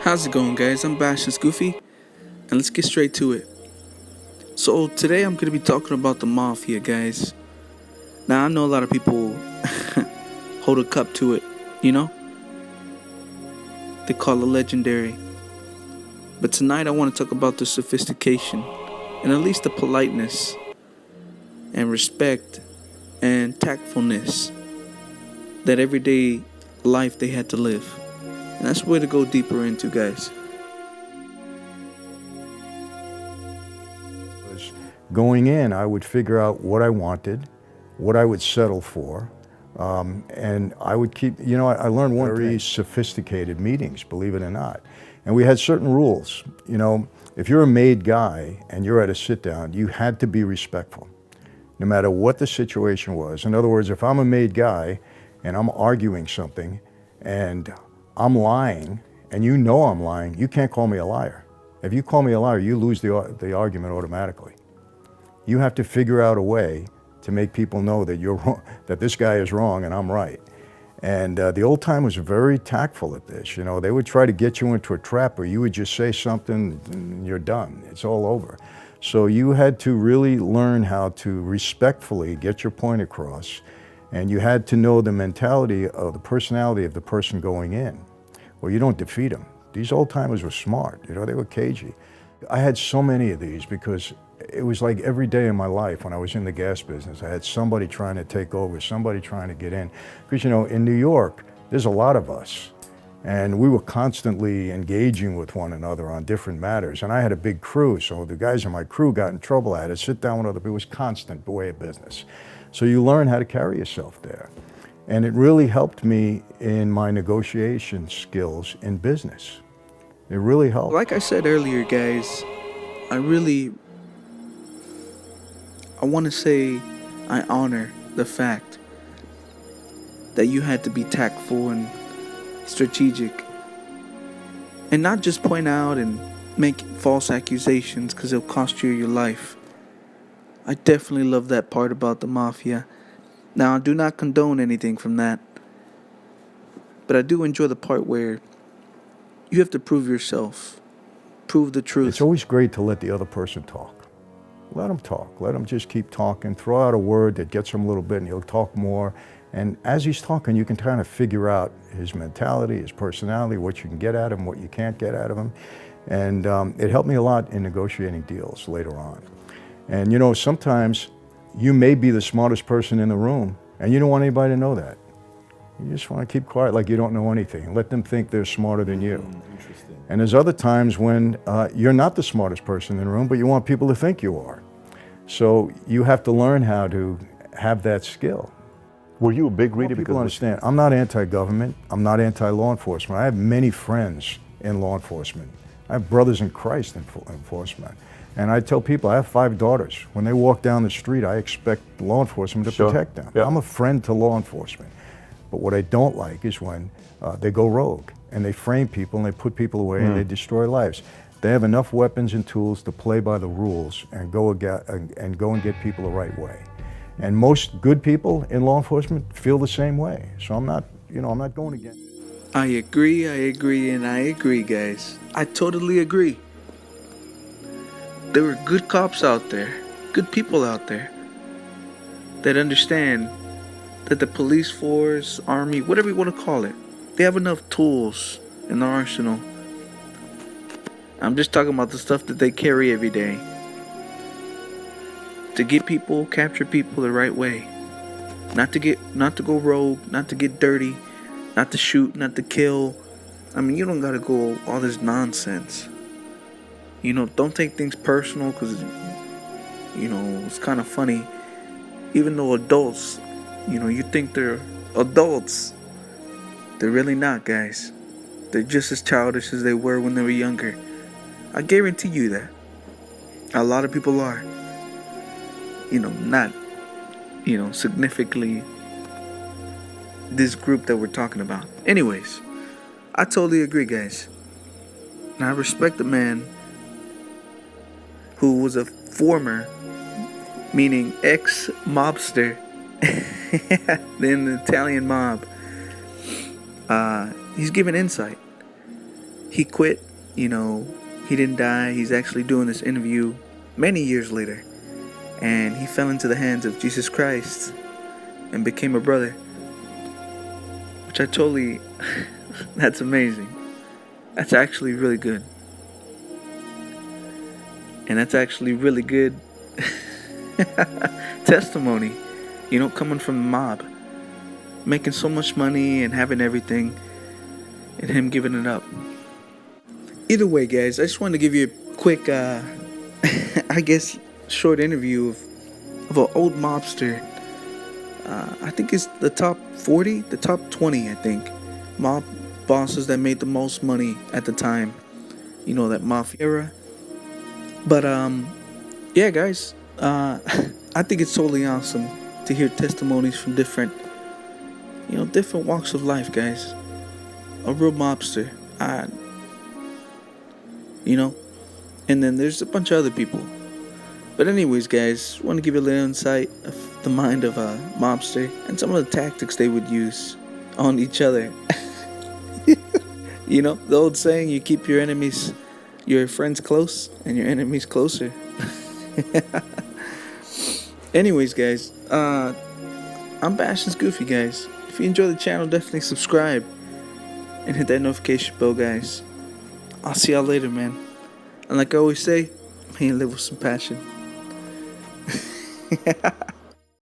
How's it going, guys? I'm Bastion's Goofy, and let's get straight to it. So, today I'm going to be talking about the Mafia, guys. Now, I know a lot of people hold a cup to it, you know? They call it legendary. But tonight I want to talk about the sophistication, and at least the politeness, and respect, and tactfulness that everyday life they had to live. And that's where to go deeper into, guys. Going in, I would figure out what I wanted, what I would settle for, and I would keep, I learned one very sophisticated meetings, believe it or not. And we had certain rules. If you're a made guy and you're at a sit down, you had to be respectful, no matter what the situation was. In other words, if I'm a made guy and I'm arguing something and I'm lying, and you know I'm lying, you can't call me a liar. If you call me a liar, you lose the argument automatically. You have to figure out a way to make people know that you're wrong, that this guy is wrong and I'm right. And the old timers were very tactful at this. They would try to get you into a trap where you would just say something and you're done. It's all over. So you had to really learn how to respectfully get your point across, and you had to know the mentality of the personality of the person going in. Well, you don't defeat them. These old timers were smart. They were cagey. I had so many of these because it was like every day in my life when I was in the gas business, I had somebody trying to take over, somebody trying to get in. Because, in New York, there's a lot of us. And we were constantly engaging with one another on different matters. And I had a big crew, so the guys in my crew got in trouble. I had to sit down with other people. It was constant way of business. So you learn how to carry yourself there. And it really helped me in my negotiation skills in business. It really helped. Like I said earlier, guys, I want to say I honor the fact that you had to be tactful and strategic and not just point out and make false accusations because it'll cost you your life. I definitely love that part about the Mafia. Now, I do not condone anything from that, but I do enjoy the part where you have to prove yourself, prove the truth. It's always great to let the other person talk. Let them talk. Let them just keep talking. Throw out a word that gets him a little bit and he'll talk more. And as he's talking, you can kind of figure out his mentality, his personality, what you can get out of him, what you can't get out of him. And it helped me a lot in negotiating deals later on. And sometimes you may be the smartest person in the room and you don't want anybody to know that. You just want to keep quiet like you don't know anything. Let them think they're smarter than you. Interesting. And there's other times when you're not the smartest person in the room, but you want people to think you are. So you have to learn how to have that skill. Were you a big reader? People understand, I'm not anti-government. I'm not anti-law enforcement. I have many friends in law enforcement. I have brothers in Christ in enforcement. And I tell people, I have 5 daughters. When they walk down the street, I expect law enforcement to protect them. Yeah. I'm a friend to law enforcement. But what I don't like is when they go rogue and they frame people and they put people away and they destroy lives. They have enough weapons and tools to play by the rules and go and get people the right way. And most good people in law enforcement feel the same way. So I'm not going against. I agree, and I agree, guys. I totally agree. There were good cops out there, good people out there that understand that the police force, army, whatever you want to call it, they have enough tools in the arsenal. I'm just talking about the stuff that they carry every day to get people, capture people the right way. Not to go rogue, not to get dirty, not to shoot, not to kill. I mean, you don't gotta go all this nonsense. Don't take things personal because, it's kind of funny. Even though adults, you think they're adults, they're really not, guys. They're just as childish as they were when they were younger. I guarantee you that. A lot of people are. Not, significantly this group that we're talking about. Anyways, I totally agree, guys. And I respect the man who was a former, meaning ex-mobster in the Italian mob. He's given insight. he quit. You know, he didn't die. He's actually doing this interview many years later. And he fell into the hands of Jesus Christ and became a brother. Which I totally... that's amazing. That's actually really good. And that's actually really good testimony. You know, coming from the mob. Making so much money and having everything. And him giving it up. Either way, guys, I just wanted to give you a quick, I guess, short interview of an old mobster. I think it's the top 40, the top 20, I think. Mob bosses that made the most money at the time. You know, that mafia era. But, yeah, guys, I think it's totally awesome to hear testimonies from different walks of life, guys. A real mobster. And then there's a bunch of other people. But anyways, guys, want to give you a little insight of the mind of a mobster and some of the tactics they would use on each other. You know, the old saying, you keep your friends close and your enemies closer. Anyways, guys, I'm Bastion's Goofy, guys. If you enjoy the channel, definitely subscribe and hit that notification bell, guys. I'll see y'all later, man. And like I always say, may you live with some passion.